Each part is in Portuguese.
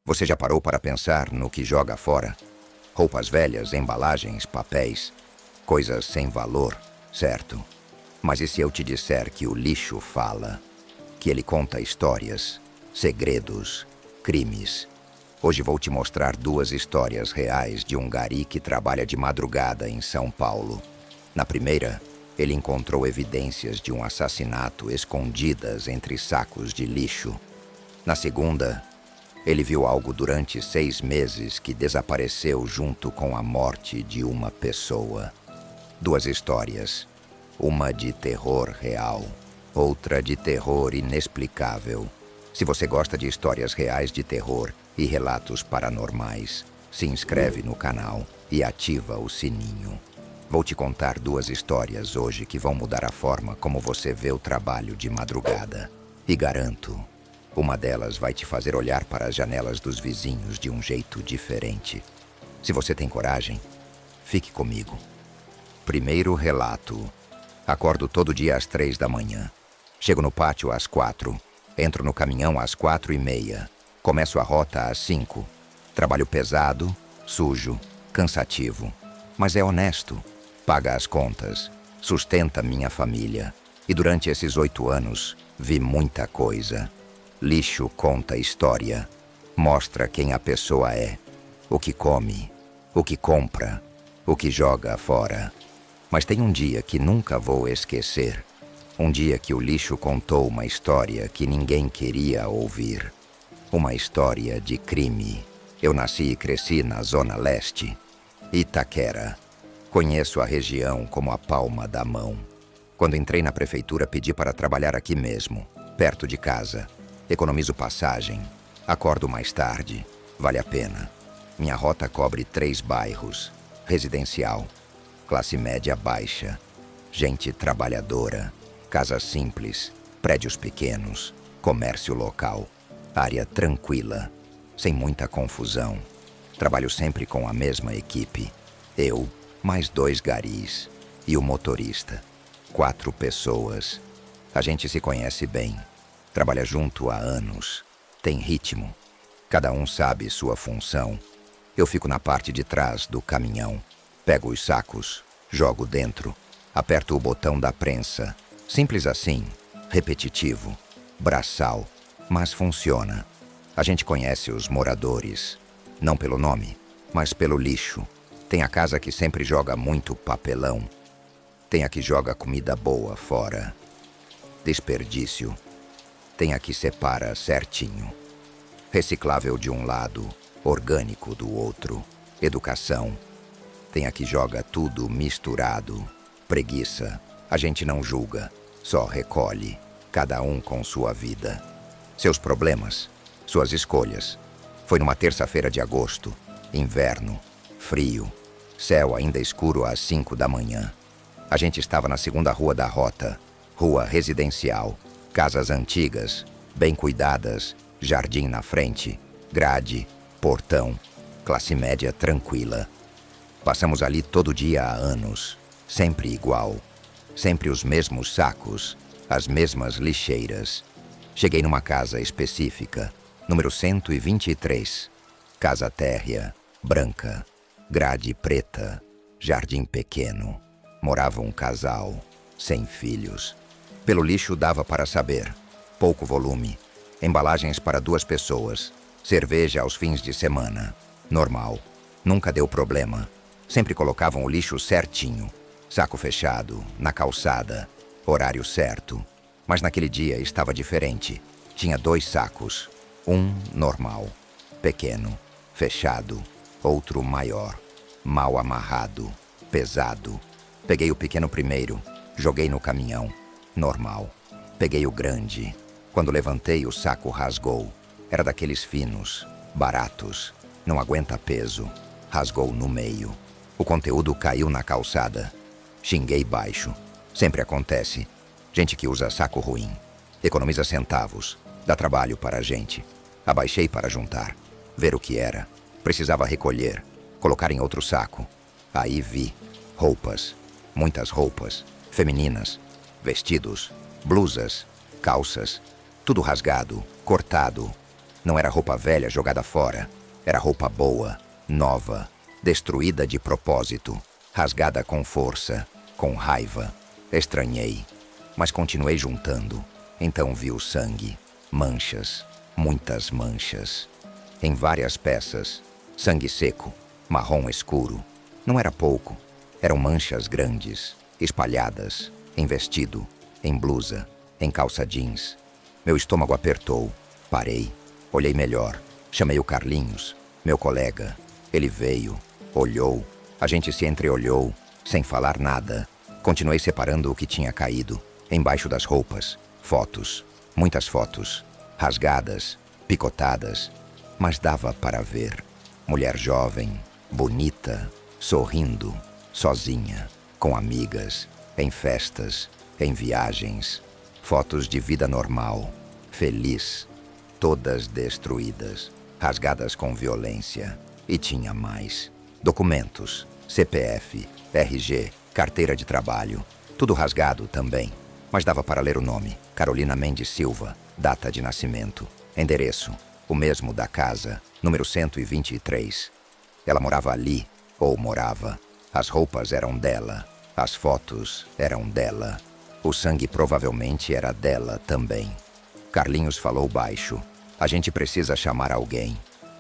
Você já parou para pensar no que joga fora? Roupas velhas, embalagens, papéis, coisas sem valor, certo? Mas e se eu te disser que o lixo fala? Que ele conta histórias, segredos, crimes? Hoje vou te mostrar duas histórias reais de um gari que trabalha de madrugada em São Paulo. Na primeira, ele encontrou evidências de um assassinato escondidas entre sacos de lixo. Na segunda, ele viu algo durante 6 meses que desapareceu junto com a morte de uma pessoa. Duas histórias. Uma de terror real, outra de terror inexplicável. Se você gosta de histórias reais de terror e relatos paranormais, se inscreve no canal e ativa o sininho. Vou te contar duas histórias hoje que vão mudar a forma como você vê o trabalho de madrugada. E garanto, uma delas vai te fazer olhar para as janelas dos vizinhos de um jeito diferente. Se você tem coragem, fique comigo. Primeiro relato. Acordo todo dia às 3 da manhã. Chego no pátio às 4. Entro no caminhão às 4:30. Começo a rota às 5. Trabalho pesado, sujo, cansativo. Mas é honesto. Paga as contas. Sustenta minha família. E durante esses 8 anos, vi muita coisa. Lixo conta história. Mostra quem a pessoa é. O que come. O que compra. O que joga fora. Mas tem um dia que nunca vou esquecer. Um dia que o lixo contou uma história que ninguém queria ouvir. Uma história de crime. Eu nasci e cresci na Zona Leste. Itaquera. Conheço a região como a palma da mão. Quando entrei na prefeitura, pedi para trabalhar aqui mesmo, perto de casa. Economizo passagem. Acordo mais tarde. Vale a pena. Minha rota cobre 3 bairros. Residencial. Classe média baixa. Gente trabalhadora. Casas simples. Prédios pequenos. Comércio local. Área tranquila. Sem muita confusão. Trabalho sempre com a mesma equipe. Eu, mais 2 garis. E o motorista. 4 pessoas. A gente se conhece bem. Trabalha junto há anos. Tem ritmo. Cada um sabe sua função. Eu fico na parte de trás do caminhão. Pego os sacos, jogo dentro, aperto o botão da prensa. Simples assim, repetitivo, braçal, mas funciona. A gente conhece os moradores, não pelo nome, mas pelo lixo. Tem a casa que sempre joga muito papelão. Tem a que joga comida boa fora. Desperdício. Tem a que separa certinho. Reciclável de um lado, orgânico do outro. Educação. Tem a que joga tudo misturado. Preguiça. A gente não julga, só recolhe. Cada um com sua vida. Seus problemas, suas escolhas. Foi numa terça-feira de agosto. Inverno. Frio. Céu ainda escuro às 5 da manhã. A gente estava na segunda rua da rota. Rua residencial. Casas antigas, bem cuidadas. Jardim na frente. Grade. Portão. Classe média tranquila. Passamos ali todo dia há anos, sempre igual, sempre os mesmos sacos, as mesmas lixeiras. Cheguei numa casa específica, número 123, casa térrea, branca, grade preta, jardim pequeno. Morava um casal, sem filhos. Pelo lixo dava para saber, pouco volume, embalagens para 2 pessoas, cerveja aos fins de semana, normal, nunca deu problema. Sempre colocavam o lixo certinho. Saco fechado, na calçada, horário certo. Mas naquele dia estava diferente. Tinha 2 sacos. Um normal, pequeno, fechado. Outro maior, mal amarrado, pesado. Peguei o pequeno primeiro, joguei no caminhão. Normal. Peguei o grande. Quando levantei, o saco rasgou. Era daqueles finos, baratos. Não aguenta peso. Rasgou no meio. O conteúdo caiu na calçada. Xinguei baixo. Sempre acontece. Gente que usa saco ruim. Economiza centavos. Dá trabalho para a gente. Abaixei para juntar. Ver o que era. Precisava recolher. Colocar em outro saco. Aí vi. Roupas. Muitas roupas. Femininas. Vestidos. Blusas. Calças. Tudo rasgado. Cortado. Não era roupa velha jogada fora. Era roupa boa, nova, destruída de propósito, rasgada com força, com raiva. Estranhei, mas continuei juntando. Então vi o sangue, manchas, muitas manchas. Em várias peças, sangue seco, marrom escuro. Não era pouco, eram manchas grandes, espalhadas, em vestido, em blusa, em calça jeans. Meu estômago apertou, parei, olhei melhor, chamei o Carlinhos, meu colega. Ele veio, olhou, a gente se entreolhou, sem falar nada. Continuei separando o que tinha caído, embaixo das roupas, fotos, muitas fotos, rasgadas, picotadas, mas dava para ver. Mulher jovem, bonita, sorrindo, sozinha, com amigas, em festas, em viagens, fotos de vida normal, feliz, todas destruídas, rasgadas com violência. E tinha mais. Documentos, CPF, RG, carteira de trabalho, tudo rasgado também. Mas dava para ler o nome, Carolina Mendes Silva, data de nascimento, endereço, o mesmo da casa, número 123. Ela morava ali, ou morava. As roupas eram dela, as fotos eram dela. O sangue provavelmente era dela também. Carlinhos falou baixo. A gente precisa chamar alguém.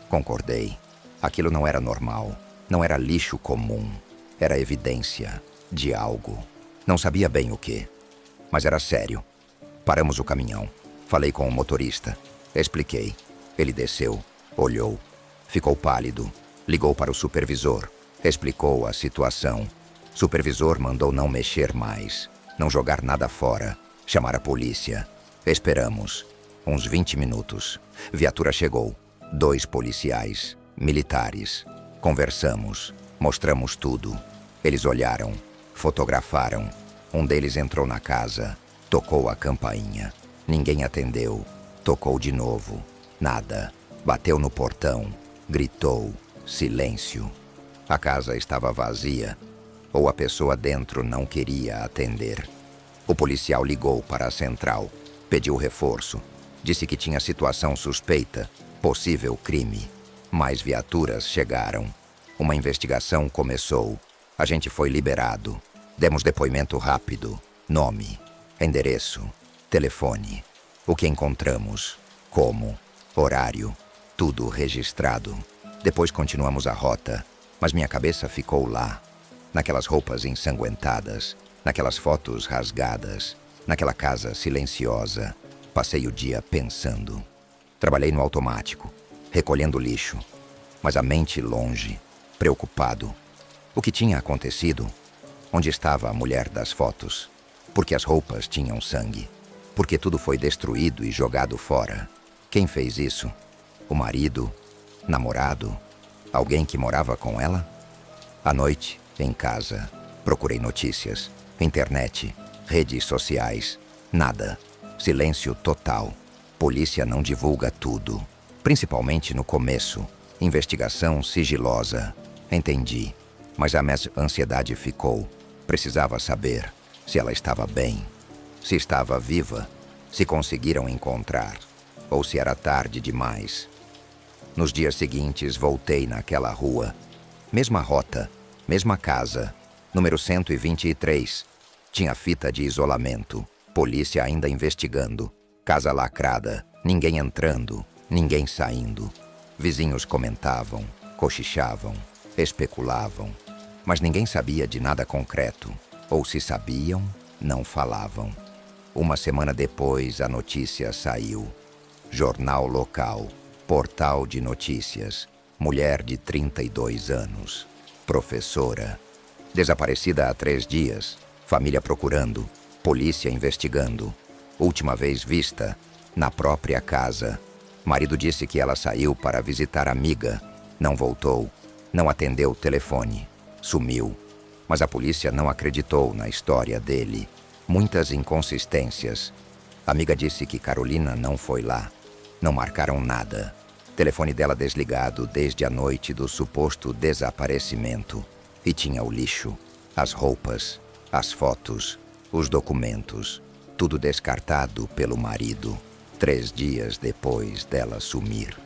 Concordei. Aquilo não era normal. Não era lixo comum. Era evidência de algo. Não sabia bem o que. Mas era sério. Paramos o caminhão. Falei com o motorista. Expliquei. Ele desceu. Olhou. Ficou pálido. Ligou para o supervisor. Explicou a situação. Supervisor mandou não mexer mais. Não jogar nada fora. Chamar a polícia. Esperamos. Uns 20 minutos. Viatura chegou. 2 policiais. Militares. Conversamos. Mostramos tudo. Eles olharam. Fotografaram. Um deles entrou na casa. Tocou a campainha. Ninguém atendeu. Tocou de novo. Nada. Bateu no portão. Gritou. Silêncio. A casa estava vazia. Ou a pessoa dentro não queria atender. O policial ligou para a central. Pediu reforço. Disse que tinha situação suspeita. Possível crime. Mais viaturas chegaram. Uma investigação começou. A gente foi liberado. Demos depoimento rápido. Nome, endereço, telefone. O que encontramos, como, horário, tudo registrado. Depois continuamos a rota, mas minha cabeça ficou lá. Naquelas roupas ensanguentadas, naquelas fotos rasgadas, naquela casa silenciosa. Passei o dia pensando. Trabalhei no automático, recolhendo lixo, mas a mente longe, preocupado. O que tinha acontecido? Onde estava a mulher das fotos? Porque as roupas tinham sangue? Porque tudo foi destruído e jogado fora? Quem fez isso? O marido? Namorado? Alguém que morava com ela? À noite, em casa, procurei notícias, internet, redes sociais. Nada. Silêncio total. Polícia não divulga tudo. Principalmente no começo. Investigação sigilosa. Entendi. Mas a minha ansiedade ficou. Precisava saber se ela estava bem, se estava viva, se conseguiram encontrar, ou se era tarde demais. Nos dias seguintes, voltei naquela rua. Mesma rota, mesma casa, número 123. Tinha fita de isolamento, polícia ainda investigando, casa lacrada, ninguém entrando, ninguém saindo. Vizinhos comentavam, cochichavam, especulavam, mas ninguém sabia de nada concreto. Ou se sabiam, não falavam. Uma semana depois, a notícia saiu. Jornal local, portal de notícias. Mulher de 32 anos. Professora. Desaparecida há 3 dias. Família procurando. Polícia investigando. Última vez vista, na própria casa. Marido disse que ela saiu para visitar amiga. Não voltou. Não atendeu o telefone. Sumiu. Mas a polícia não acreditou na história dele. Muitas inconsistências. A amiga disse que Carolina não foi lá. Não marcaram nada. Telefone dela desligado desde a noite do suposto desaparecimento. E tinha o lixo, as roupas, as fotos, os documentos. Tudo descartado pelo marido. 3 dias depois dela sumir.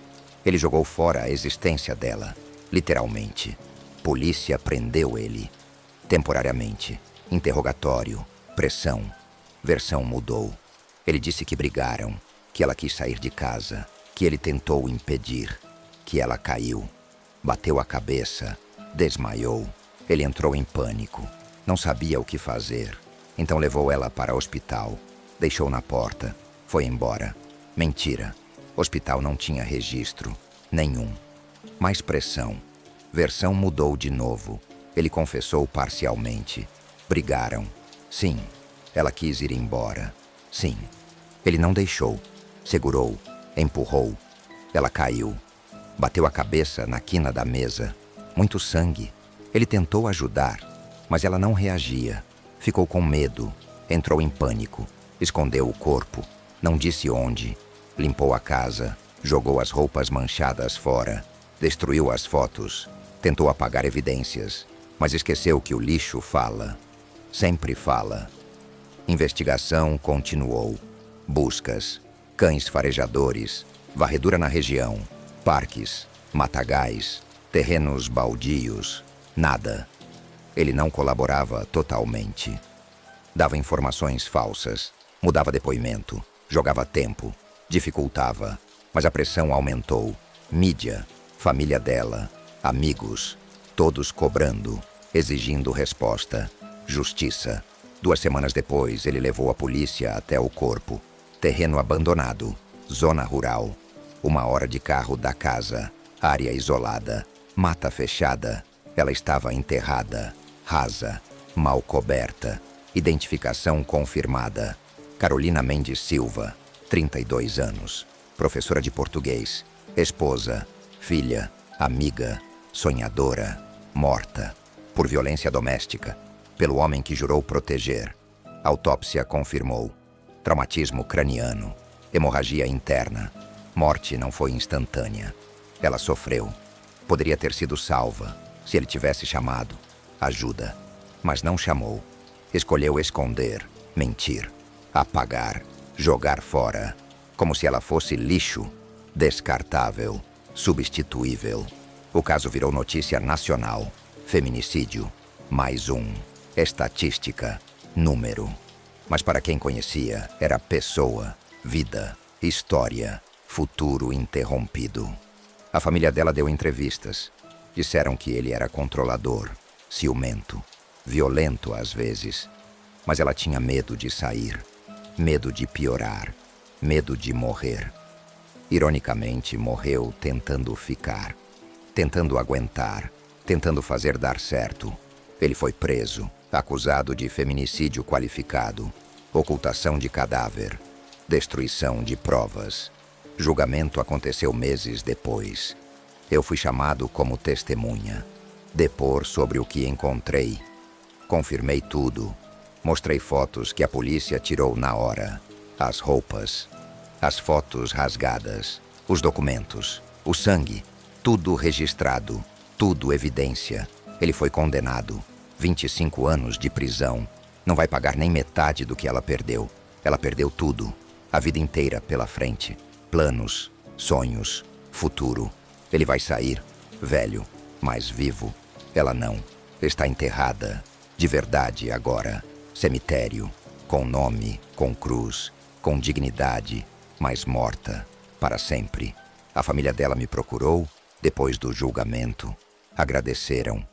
Ele jogou fora a existência dela, literalmente. Polícia prendeu ele. Temporariamente. Interrogatório. Pressão. Versão mudou. Ele disse que brigaram, que ela quis sair de casa, que ele tentou impedir, que ela caiu, bateu a cabeça, desmaiou. Ele entrou em pânico. Não sabia o que fazer. Então levou ela para o hospital. Deixou na porta. Foi embora. Mentira. Hospital não tinha registro. Nenhum. Mais pressão. Versão mudou de novo. Ele confessou parcialmente. Brigaram. Sim. Ela quis ir embora. Sim. Ele não deixou. Segurou. Empurrou. Ela caiu. Bateu a cabeça na quina da mesa. Muito sangue. Ele tentou ajudar, mas ela não reagia. Ficou com medo. Entrou em pânico. Escondeu o corpo. Não disse onde. Limpou a casa. Jogou as roupas manchadas fora. Destruiu as fotos. Tentou apagar evidências, mas esqueceu que o lixo fala. Sempre fala. Investigação continuou. Buscas. Cães farejadores. Varredura na região. Parques. Matagais. Terrenos baldios. Nada. Ele não colaborava totalmente. Dava informações falsas. Mudava depoimento. Jogava tempo. Dificultava. Mas a pressão aumentou. Mídia. Família dela. Amigos. Todos cobrando. Exigindo resposta. Justiça. 2 semanas depois, ele levou a polícia até o corpo. Terreno abandonado. Zona rural. 1 hora de carro da casa. Área isolada. Mata fechada. Ela estava enterrada. Rasa. Mal coberta. Identificação confirmada. Carolina Mendes Silva. 32 anos. Professora de português. Esposa. Filha. Amiga. Sonhadora. Morta. Por violência doméstica. Pelo homem que jurou proteger. Autópsia confirmou. Traumatismo craniano. Hemorragia interna. Morte não foi instantânea. Ela sofreu. Poderia ter sido salva, se ele tivesse chamado. Ajuda. Mas não chamou. Escolheu esconder, mentir, apagar, jogar fora. Como se ela fosse lixo. Descartável. Substituível. O caso virou notícia nacional. Feminicídio. Mais um. Estatística. Número. Mas para quem conhecia, era pessoa, vida, história, futuro interrompido. A família dela deu entrevistas. Disseram que ele era controlador, ciumento, violento às vezes. Mas ela tinha medo de sair, medo de piorar, medo de morrer. Ironicamente, morreu tentando ficar, tentando aguentar, tentando fazer dar certo. Ele foi preso, acusado de feminicídio qualificado, ocultação de cadáver, destruição de provas. Julgamento aconteceu meses depois. Eu fui chamado como testemunha. Depor sobre o que encontrei. Confirmei tudo. Mostrei fotos que a polícia tirou na hora. As roupas. As fotos rasgadas. Os documentos. O sangue. Tudo registrado. Tudo evidência. Ele foi condenado. 25 anos de prisão. Não vai pagar nem metade do que ela perdeu. Ela perdeu tudo. A vida inteira pela frente. Planos. Sonhos. Futuro. Ele vai sair. Velho. Mas vivo. Ela não. Está enterrada. De verdade agora. Cemitério. Com nome. Com cruz. Com dignidade. Mas morta. Para sempre. A família dela me procurou. Depois do julgamento. Agradeceram.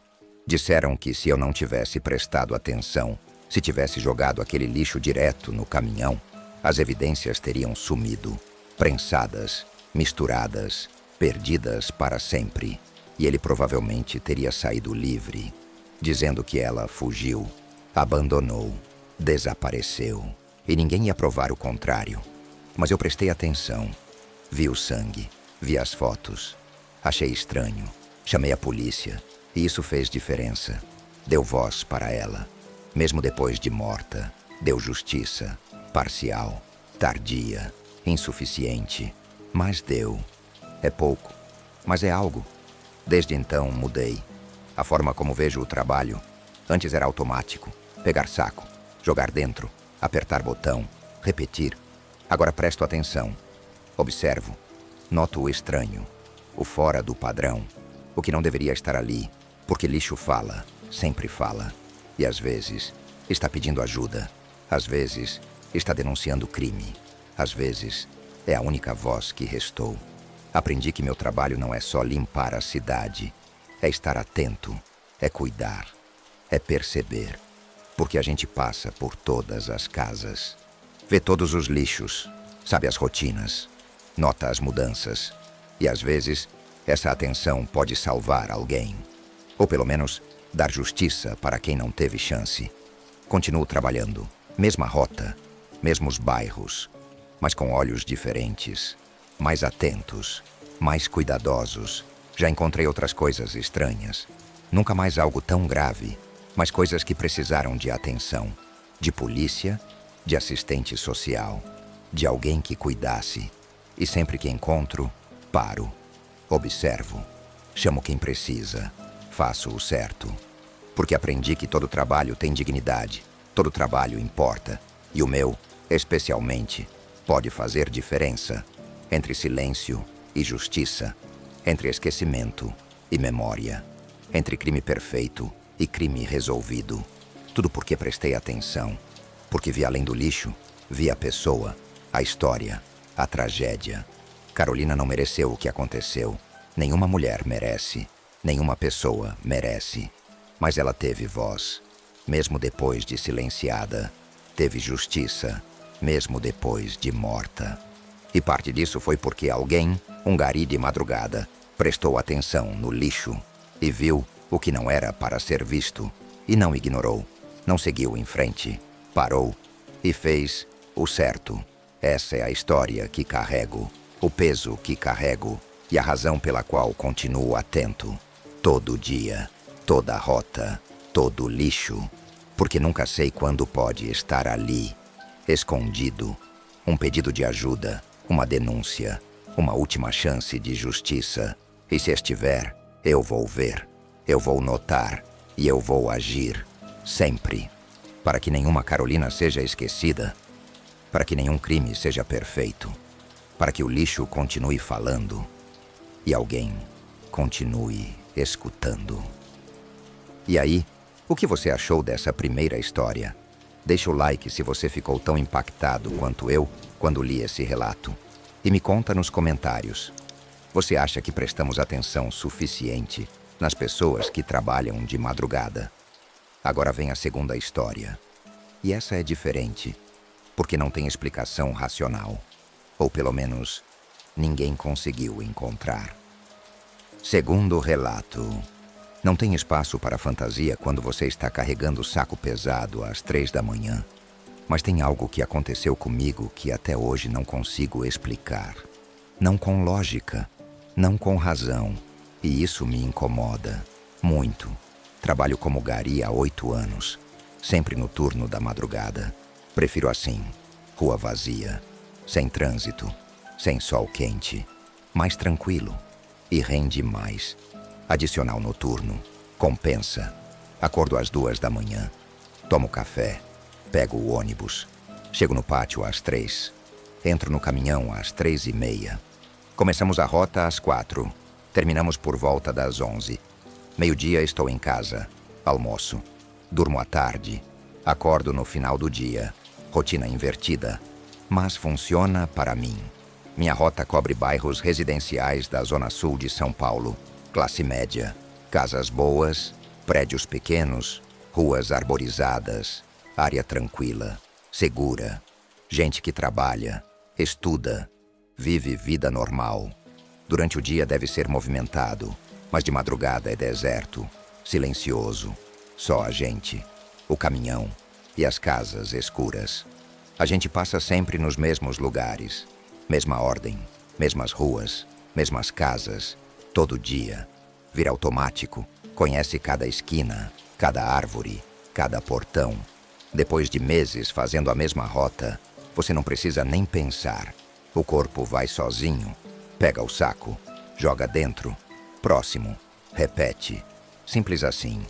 Disseram que se eu não tivesse prestado atenção, se tivesse jogado aquele lixo direto no caminhão, as evidências teriam sumido, prensadas, misturadas, perdidas para sempre. E ele provavelmente teria saído livre, dizendo que ela fugiu, abandonou, desapareceu. E ninguém ia provar o contrário. Mas eu prestei atenção. Vi o sangue, vi as fotos. Achei estranho. Chamei a polícia. E isso fez diferença. Deu voz para ela. Mesmo depois de morta, deu justiça. Parcial, tardia, insuficiente. Mas deu. É pouco, mas é algo. Desde então mudei. A forma como vejo o trabalho. Antes era automático. Pegar saco, jogar dentro, apertar botão, repetir. Agora presto atenção. Observo, noto o estranho, o fora do padrão, o que não deveria estar ali, porque lixo fala, sempre fala. E às vezes está pedindo ajuda, às vezes está denunciando crime, às vezes é a única voz que restou. Aprendi que meu trabalho não é só limpar a cidade, é estar atento, é cuidar, é perceber, porque a gente passa por todas as casas, vê todos os lixos, sabe as rotinas, nota as mudanças, e às vezes essa atenção pode salvar alguém, ou pelo menos dar justiça para quem não teve chance. Continuo trabalhando, mesma rota, mesmos bairros, mas com olhos diferentes, mais atentos, mais cuidadosos. Já encontrei outras coisas estranhas. Nunca mais algo tão grave, mas coisas que precisaram de atenção, de polícia, de assistente social, de alguém que cuidasse. E sempre que encontro, paro, observo, chamo quem precisa, faço o certo. Porque aprendi que todo trabalho tem dignidade, todo trabalho importa, e o meu, especialmente, pode fazer diferença entre silêncio e justiça, entre esquecimento e memória, entre crime perfeito e crime resolvido. Tudo porque prestei atenção, porque vi além do lixo, vi a pessoa, a história, a tragédia. Carolina não mereceu o que aconteceu. Nenhuma mulher merece, nenhuma pessoa merece. Mas ela teve voz, mesmo depois de silenciada. Teve justiça, mesmo depois de morta. E parte disso foi porque alguém, um gari de madrugada, prestou atenção no lixo e viu o que não era para ser visto e não ignorou, não seguiu em frente, parou e fez o certo. Essa é a história que carrego, o peso que carrego e a razão pela qual continuo atento. Todo dia, toda rota, todo lixo, porque nunca sei quando pode estar ali, escondido, um pedido de ajuda, uma denúncia, uma última chance de justiça. E se estiver, eu vou ver, eu vou notar e eu vou agir, sempre, para que nenhuma Carolina seja esquecida, para que nenhum crime seja perfeito, para que o lixo continue falando e alguém continue escutando. E aí, o que você achou dessa primeira história? Deixa o like se você ficou tão impactado quanto eu quando li esse relato. E me conta nos comentários. Você acha que prestamos atenção suficiente nas pessoas que trabalham de madrugada? Agora vem a segunda história. E essa é diferente, porque não tem explicação racional. Ou pelo menos, ninguém conseguiu encontrar. Segundo relato. Não tem espaço para fantasia quando você está carregando o saco pesado às 3 da manhã. Mas tem algo que aconteceu comigo que até hoje não consigo explicar. Não com lógica, não com razão. E isso me incomoda muito. Trabalho como gari há 8 anos, sempre no turno da madrugada. Prefiro assim, rua vazia, sem trânsito, sem sol quente, mais tranquilo e rende mais. Adicional noturno, compensa. Acordo às 2 da manhã, tomo café, pego o ônibus, chego no pátio às 3, entro no caminhão às 3:30. Começamos a rota às 4, terminamos por volta das 11. Meio-dia estou em casa, almoço, durmo à tarde, acordo no final do dia, rotina invertida, mas funciona para mim. Minha rota cobre bairros residenciais da Zona Sul de São Paulo, classe média, casas boas, prédios pequenos, ruas arborizadas, área tranquila, segura, gente que trabalha, estuda, vive vida normal. Durante o dia deve ser movimentado, mas de madrugada é deserto, silencioso, só a gente, o caminhão e as casas escuras. A gente passa sempre nos mesmos lugares, mesma ordem, mesmas ruas, mesmas casas, todo dia. Vira automático, conhece cada esquina, cada árvore, cada portão. Depois de meses fazendo a mesma rota, você não precisa nem pensar. O corpo vai sozinho, pega o saco, joga dentro, próximo, repete. Simples assim.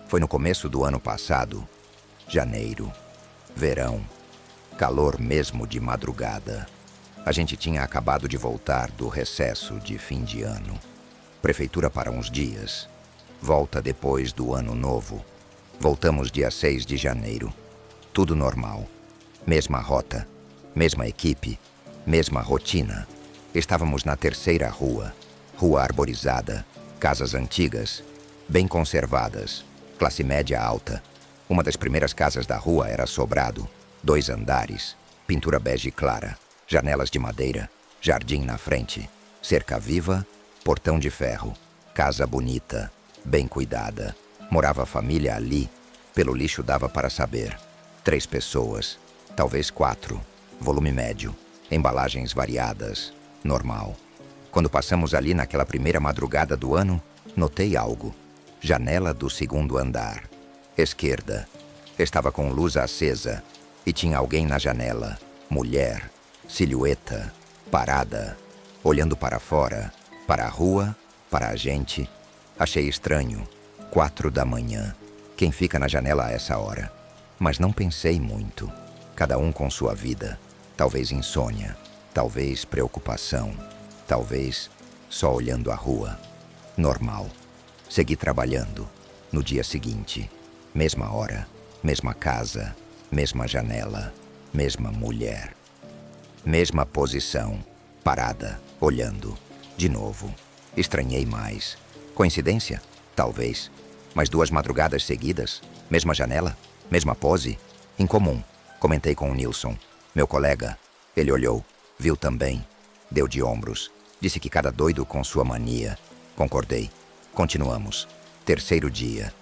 Foi no começo do ano passado, janeiro, verão, calor mesmo de madrugada. A gente tinha acabado de voltar do recesso de fim de ano. Prefeitura para uns dias. Volta depois do ano novo. Voltamos dia 6 de janeiro. Tudo normal. Mesma rota, mesma equipe, mesma rotina. Estávamos na terceira rua. Rua arborizada, casas antigas, bem conservadas, classe média alta. Uma das primeiras casas da rua era sobrado, 2 andares, pintura bege clara, janelas de madeira, jardim na frente, cerca viva, portão de ferro, casa bonita, bem cuidada. Morava a família ali, pelo lixo dava para saber. 3 pessoas, talvez 4, volume médio, embalagens variadas, normal. Quando passamos ali naquela primeira madrugada do ano, notei algo. Janela do 2º andar, esquerda. Estava com luz acesa e tinha alguém na janela. Mulher, silhueta, parada, olhando para fora, para a rua, para a gente. Achei estranho. 4 da manhã. Quem fica na janela a essa hora? Mas não pensei muito. Cada um com sua vida. Talvez insônia, talvez preocupação, talvez só olhando a rua. Normal. Segui trabalhando. No dia seguinte, mesma hora, mesma casa, mesma janela, mesma mulher. Mesma posição, parada, olhando. De novo. Estranhei mais. Coincidência? Talvez. Mas 2 madrugadas seguidas? Mesma janela? Mesma pose? Incomum. Comentei com o Nilson, meu colega. Ele olhou, viu também. Deu de ombros. Disse que cada doido com sua mania. Concordei. Continuamos. 3º dia.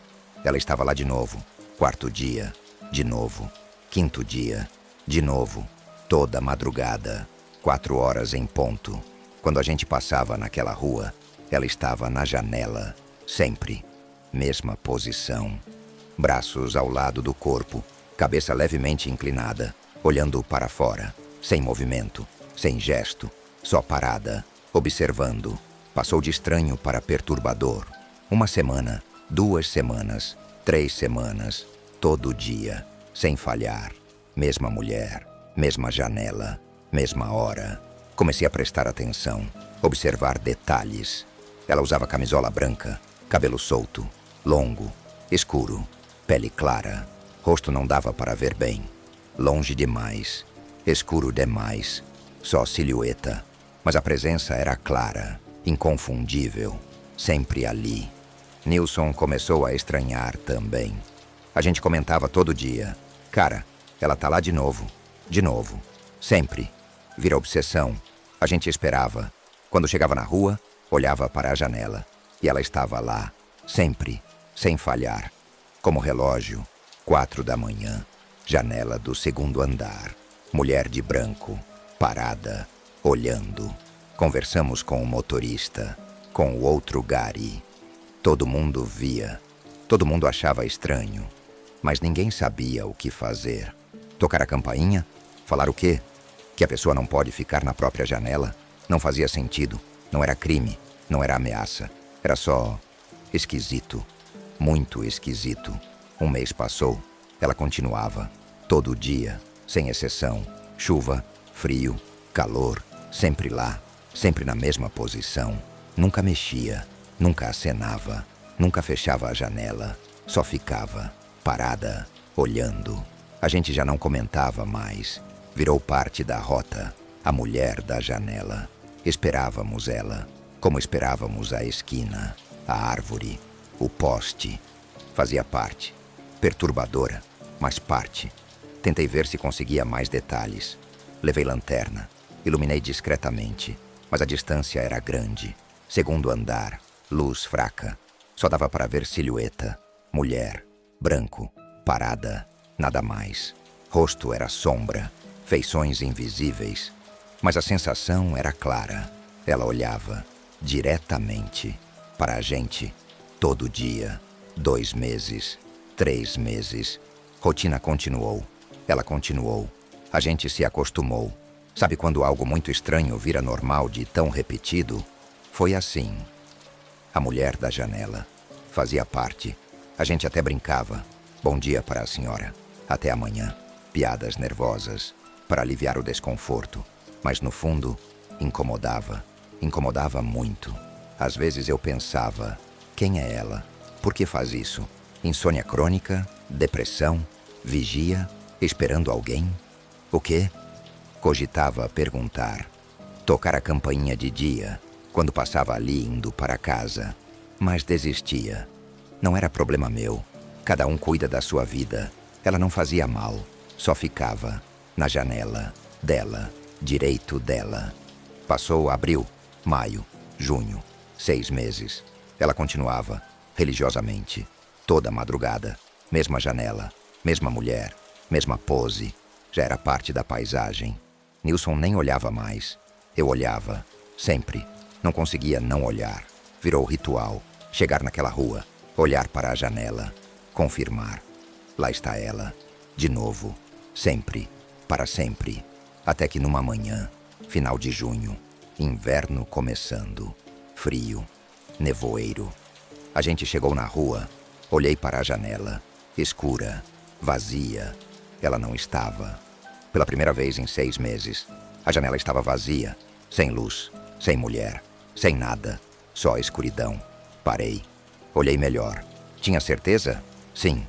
Ela estava lá de novo. 4º dia. De novo. 5º dia. De novo. Toda madrugada. 4 horas em ponto. Quando a gente passava naquela rua, ela estava na janela. Sempre. Mesma posição. Braços ao lado do corpo. Cabeça levemente inclinada. Olhando para fora. Sem movimento. Sem gesto. Só parada. Observando. Passou de estranho para perturbador. 1 semana. 2 semanas. 3 semanas. Todo dia. Sem falhar. Mesma mulher. Mesma janela. Mesma hora. Comecei a prestar atenção. Observar detalhes. Ela usava camisola branca. Cabelo solto. Longo. Escuro. Pele clara. Rosto não dava para ver bem. Longe demais. Escuro demais. Só silhueta. Mas a presença era clara, inconfundível, sempre ali. Nilson começou a estranhar também. A gente comentava todo dia. Cara, ela tá lá de novo. Sempre. Vira obsessão. A gente esperava. Quando chegava na rua, olhava para a janela. E ela estava lá, sempre, sem falhar. Como relógio, 4 da manhã. Janela do 2º andar. Mulher de branco, parada, olhando. Conversamos com o motorista, com o outro gari. Todo mundo via. Todo mundo achava estranho. Mas ninguém sabia o que fazer. Tocar a campainha? Falar o quê? Que a pessoa não pode ficar na própria janela? Não fazia sentido. Não era crime. Não era ameaça. Era só esquisito. Muito esquisito. 1 mês passou. Ela continuava. Todo dia, sem exceção. Chuva, frio, calor. Sempre lá. Sempre na mesma posição. Nunca mexia. Nunca acenava. Nunca fechava a janela. Só ficava. Parada. Olhando. A gente já não comentava mais. Virou parte da rota. A mulher da janela. Esperávamos ela. Como esperávamos a esquina. A árvore. O poste. Fazia parte. Perturbadora, mas parte. Tentei ver se conseguia mais detalhes. Levei lanterna. Iluminei discretamente. Mas a distância era grande. 2º andar. Luz fraca. Só dava para ver silhueta. Mulher. Branco. Parada. Nada mais. Rosto era sombra. Feições invisíveis. Mas a sensação era clara. Ela olhava. Diretamente. Para a gente. Todo dia. 2 meses. 3 meses. Rotina continuou. Ela continuou. A gente se acostumou. Sabe quando algo muito estranho vira normal de tão repetido? Foi assim. A mulher da janela. Fazia parte. A gente até brincava. Bom dia para a senhora. Até amanhã. Piadas nervosas. Para aliviar o desconforto. Mas no fundo, incomodava. Incomodava muito. Às vezes eu pensava, quem é ela? Por que faz isso? Insônia crônica? Depressão? Vigia? Esperando alguém? O quê? Cogitava perguntar. Tocar a campainha de dia, quando passava ali indo para casa. Mas desistia. Não era problema meu. Cada um cuida da sua vida. Ela não fazia mal. Só ficava na janela dela, direito dela. Passou abril, maio, junho, 6 meses. Ela continuava, religiosamente, toda madrugada. Mesma janela, mesma mulher, mesma pose. Já era parte da paisagem. Nilson nem olhava mais. Eu olhava, sempre. Não conseguia não olhar. Virou ritual. Chegar naquela rua, olhar para a janela, confirmar. Lá está ela, de novo, sempre, para sempre. Até que numa manhã, final de junho, inverno começando, frio, nevoeiro. A gente chegou na rua, olhei para a janela, escura, vazia. Ela não estava. Pela primeira vez em 6 meses, a janela estava vazia, sem luz, sem mulher, sem nada, só escuridão. Parei. Olhei melhor. Tinha certeza? Sim.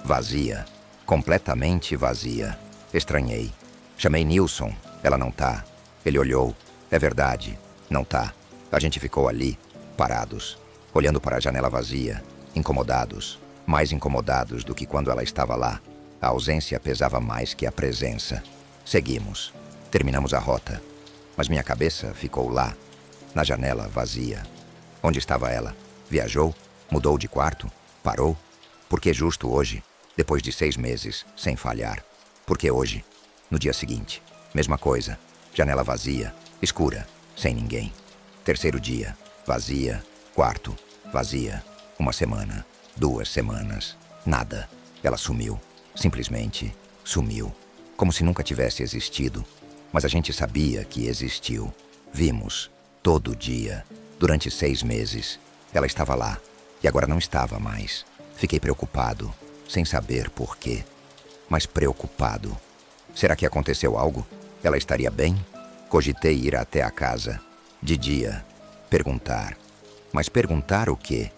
Vazia. Completamente vazia. Estranhei. Chamei Nilson. Ela não tá. Ele olhou. É verdade. Não tá. A gente ficou ali, parados, olhando para a janela vazia, incomodados. Mais incomodados do que quando ela estava lá. A ausência pesava mais que a presença. Seguimos. Terminamos a rota. Mas minha cabeça ficou lá, na janela vazia. Onde estava ela? Viajou? Mudou de quarto? Parou? Por que justo hoje, depois de 6 meses, sem falhar? Por que hoje? No dia seguinte, mesma coisa. Janela vazia, escura, sem ninguém. Terceiro dia, vazia. Quarto, vazia. 1 semana, 2 semanas, nada. Ela sumiu, simplesmente sumiu. Como se nunca tivesse existido. Mas a gente sabia que existiu. Vimos, todo dia, durante 6 meses. Ela estava lá, e agora não estava mais. Fiquei preocupado, sem saber por quê. Mas preocupado. Será que aconteceu algo? Ela estaria bem? Cogitei ir até a casa. De dia, perguntar. Mas perguntar o quê?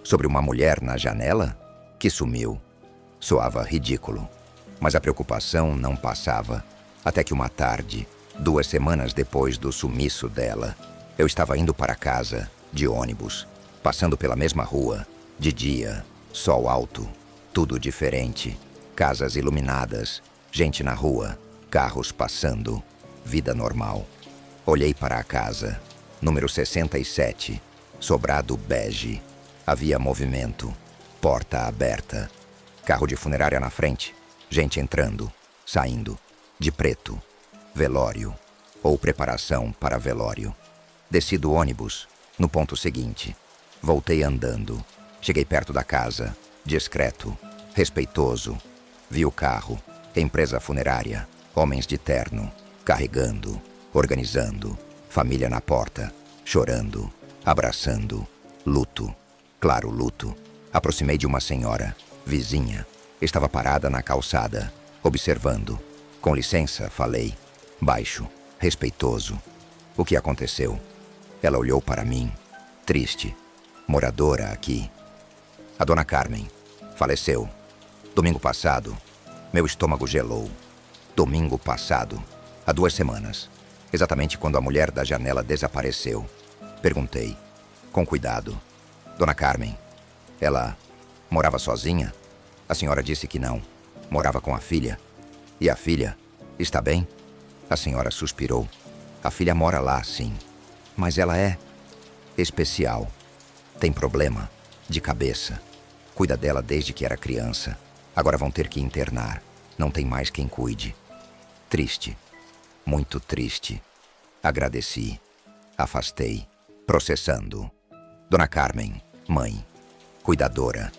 Sobre uma mulher na janela? Que sumiu. Soava ridículo. Mas a preocupação não passava. Até que uma tarde, 2 semanas depois do sumiço dela, eu estava indo para casa, de ônibus, passando pela mesma rua, de dia, sol alto, tudo diferente, casas iluminadas, gente na rua, carros passando, vida normal. Olhei para a casa, número 67, sobrado bege. Havia movimento, porta aberta, carro de funerária na frente, gente entrando, saindo, de preto, velório, ou preparação para velório. Desci do ônibus, no ponto seguinte. Voltei andando. Cheguei perto da casa, discreto, respeitoso. Vi o carro, empresa funerária, homens de terno, carregando, organizando, família na porta, chorando, abraçando, luto. Claro, luto. Aproximei de uma senhora, vizinha. Estava parada na calçada, observando. Com licença, falei, baixo, respeitoso. O que aconteceu? Ela olhou para mim, triste. Moradora aqui. A dona Carmen faleceu. Domingo passado, meu estômago gelou. Domingo passado, há 2 semanas. Exatamente quando a mulher da janela desapareceu. Perguntei, com cuidado. Dona Carmen, ela morava sozinha? A senhora disse que não. Morava com a filha. E a filha? Está bem? A senhora suspirou. A filha mora lá, sim. Mas ela é especial. Tem problema de cabeça. Cuida dela desde que era criança. Agora vão ter que internar. Não tem mais quem cuide. Triste. Muito triste. Agradeci. Afastei. Processando. Dona Carmen, mãe. Cuidadora.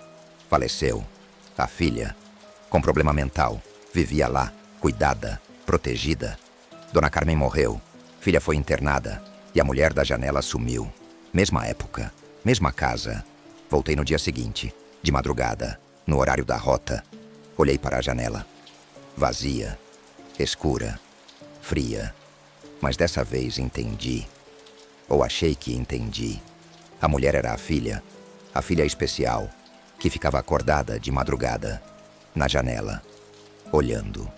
Faleceu. A filha, com problema mental, vivia lá, cuidada, protegida. Dona Carmen morreu. Filha foi internada. E a mulher da janela sumiu. Mesma época. Mesma casa. Voltei no dia seguinte, de madrugada, no horário da rota. Olhei para a janela. Vazia, escura, fria. Mas dessa vez entendi. Ou achei que entendi. A mulher era a filha especial, que ficava acordada de madrugada, na janela, olhando.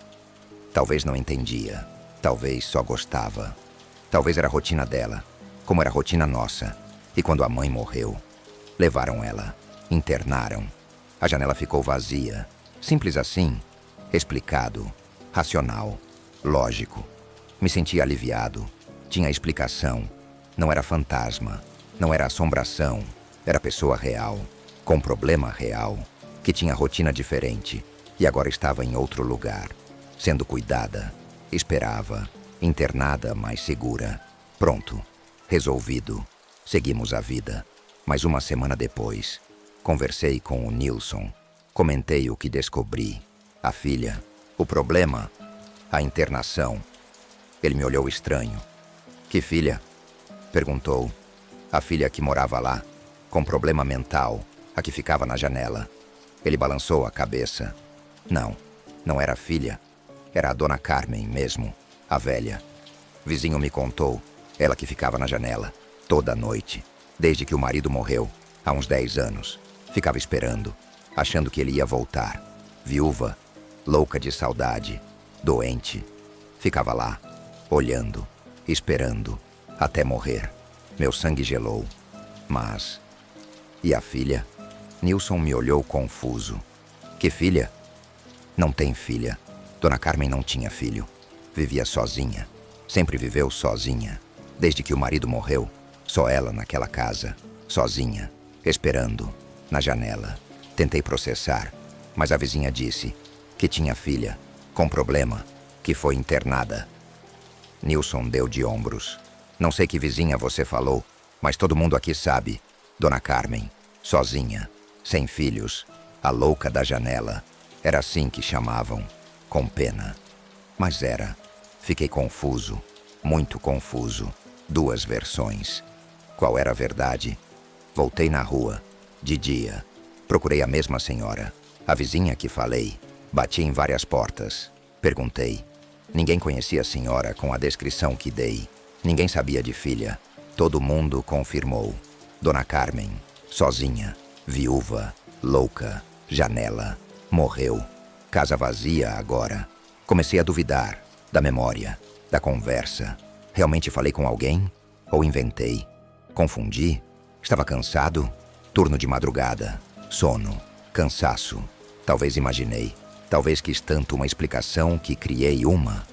Talvez não entendia, talvez só gostava. Talvez era a rotina dela, como era a rotina nossa. E quando a mãe morreu, levaram ela, internaram. A janela ficou vazia, simples assim, explicado, racional, lógico. Me sentia aliviado, tinha explicação. Não era fantasma, não era assombração, era pessoa real, com problema real, que tinha rotina diferente e agora estava em outro lugar, sendo cuidada, esperava, internada, mas segura. Pronto, resolvido, seguimos a vida. Mas uma semana depois, conversei com o Nilson, comentei o que descobri, a filha, o problema, a internação. Ele me olhou estranho. Que filha? Perguntou. A filha que morava lá, com problema mental, a que ficava na janela. Ele balançou a cabeça. Não, não era a filha. Era a dona Carmen mesmo, a velha. Vizinho me contou, ela que ficava na janela, toda noite, desde que o marido morreu, há uns 10 anos. Ficava esperando, achando que ele ia voltar. Viúva, louca de saudade, doente. Ficava lá, olhando, esperando, até morrer. Meu sangue gelou. Mas... E a filha? Nilson me olhou confuso. Que filha? Não tem filha. Dona Carmen não tinha filho. Vivia sozinha. Sempre viveu sozinha. Desde que o marido morreu, só ela naquela casa. Sozinha. Esperando. Na janela. Tentei processar. Mas a vizinha disse que tinha filha. Com problema. Que foi internada. Nilson deu de ombros. Não sei que vizinha você falou, mas todo mundo aqui sabe. Dona Carmen, sozinha, sem filhos, a louca da janela. Era assim que chamavam, com pena. Mas era. Fiquei confuso, muito confuso. 2 versões. Qual era a verdade? Voltei na rua, de dia. Procurei a mesma senhora, a vizinha que falei. Bati em várias portas. Perguntei. Ninguém conhecia a senhora com a descrição que dei. Ninguém sabia de filha. Todo mundo confirmou. Dona Carmen, sozinha, viúva, louca, janela, morreu. Casa vazia agora. Comecei a duvidar da memória, da conversa. Realmente falei com alguém? Ou inventei? Confundi? Estava cansado? Turno de madrugada. Sono. Cansaço. Talvez imaginei. Talvez quis tanto uma explicação que criei uma.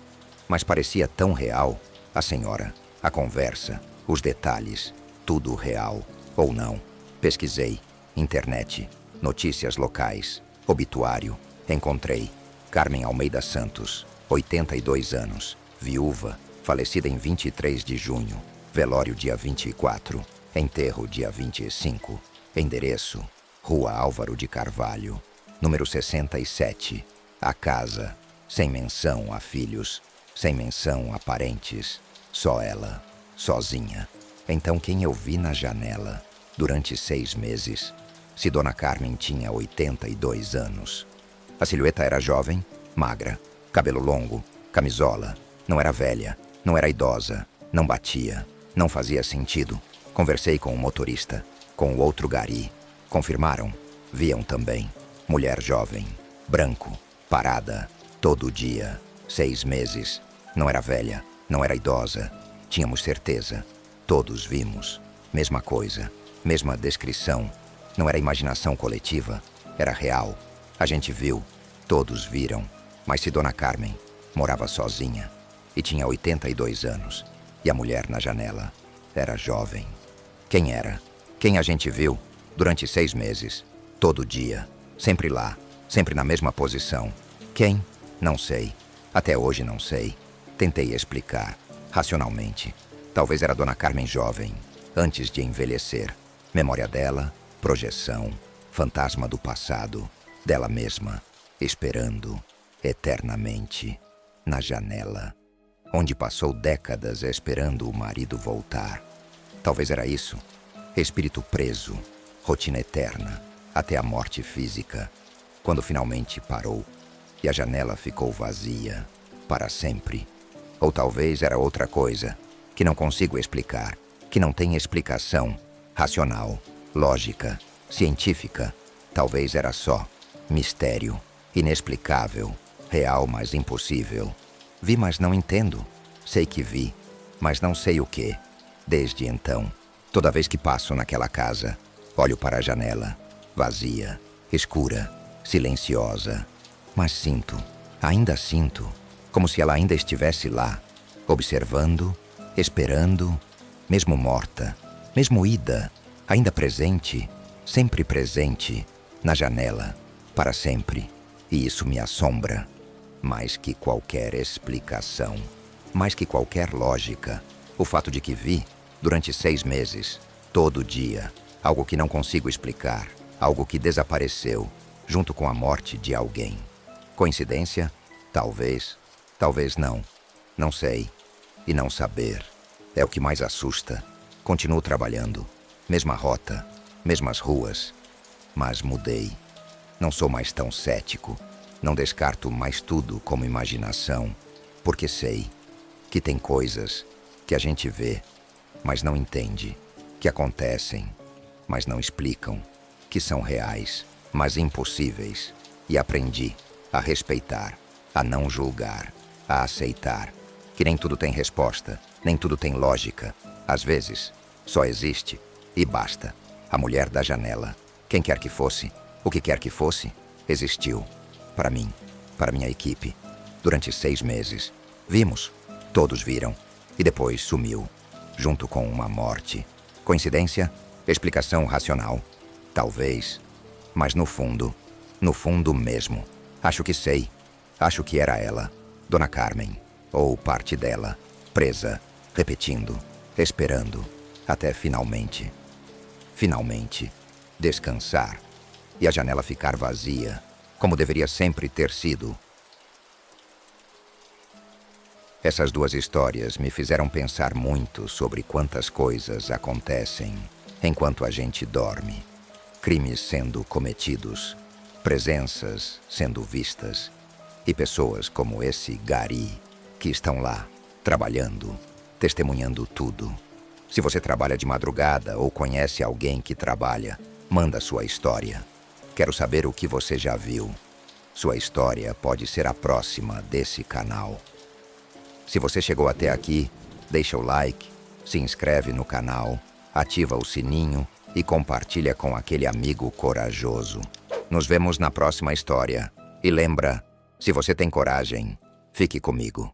Mas parecia tão real. A senhora, a conversa, os detalhes, tudo real. Ou não. Pesquisei. Internet. Notícias locais. Obituário. Encontrei. Carmen Almeida Santos, 82 anos. Viúva. Falecida em 23 de junho. Velório dia 24. Enterro dia 25. Endereço. Rua Álvaro de Carvalho. Número 67. A casa. Sem menção a filhos. Sem menção a parentes. Só ela. Sozinha. Então quem eu vi na janela? Durante 6 meses. Se Dona Carmen tinha 82 anos. A silhueta era jovem, magra. Cabelo longo. Camisola. Não era velha. Não era idosa. Não batia. Não fazia sentido. Conversei com o motorista. Com o outro gari. Confirmaram. Viam também. Mulher jovem. Branco. Parada. Todo dia. 6 meses. Não era velha. Não era idosa. Tínhamos certeza. Todos vimos. Mesma coisa. Mesma descrição. Não era imaginação coletiva. Era real. A gente viu. Todos viram. Mas se Dona Carmen morava sozinha e tinha 82 anos e a mulher na janela era jovem. Quem era? Quem a gente viu durante 6 meses? Todo dia. Sempre lá. Sempre na mesma posição. Quem? Não sei. Até hoje não sei. Tentei explicar. Racionalmente. Talvez era Dona Carmen jovem, antes de envelhecer. Memória dela, projeção, fantasma do passado, dela mesma, esperando, eternamente, na janela, onde passou décadas esperando o marido voltar. Talvez era isso. Espírito preso, rotina eterna, até a morte física, quando finalmente parou e a janela ficou vazia, para sempre. Ou talvez era outra coisa, que não consigo explicar, que não tem explicação racional, lógica, científica. Talvez era só mistério, inexplicável, real, mas impossível. Vi, mas não entendo. Sei que vi, mas não sei o que. Desde então, toda vez que passo naquela casa, olho para a janela, vazia, escura, silenciosa. Mas sinto, ainda sinto, como se ela ainda estivesse lá, observando, esperando, mesmo morta, mesmo ida, ainda presente, sempre presente, na janela, para sempre. E isso me assombra, mais que qualquer explicação, mais que qualquer lógica. O fato de que vi, durante 6 meses, todo dia, algo que não consigo explicar, algo que desapareceu, junto com a morte de alguém. Coincidência? Talvez. Talvez não. Não sei. E não saber é o que mais assusta. Continuo trabalhando. Mesma rota, mesmas ruas. Mas mudei. Não sou mais tão cético. Não descarto mais tudo como imaginação. Porque sei que tem coisas que a gente vê, mas não entende. Que acontecem, mas não explicam. Que são reais, mas impossíveis. E aprendi a respeitar, a não julgar, a aceitar que nem tudo tem resposta, nem tudo tem lógica. Às vezes, só existe e basta. A mulher da janela, quem quer que fosse, o que quer que fosse, existiu. Para mim, para minha equipe. Durante 6 meses, vimos, todos viram, e depois sumiu, junto com uma morte. Coincidência? Explicação racional? Talvez. Mas no fundo mesmo, acho que sei. Acho que era ela, Dona Carmen, ou parte dela, presa, repetindo, esperando, até finalmente, descansar. E a janela ficar vazia, como deveria sempre ter sido. Essas 2 histórias me fizeram pensar muito sobre quantas coisas acontecem enquanto a gente dorme. Crimes sendo cometidos, presenças sendo vistas, e pessoas como esse Gari, que estão lá, trabalhando, testemunhando tudo. Se você trabalha de madrugada ou conhece alguém que trabalha, manda sua história. Quero saber o que você já viu. Sua história pode ser a próxima desse canal. Se você chegou até aqui, deixa o like, se inscreve no canal, ativa o sininho e compartilha com aquele amigo corajoso. Nos vemos na próxima história. E lembra, se você tem coragem, fique comigo.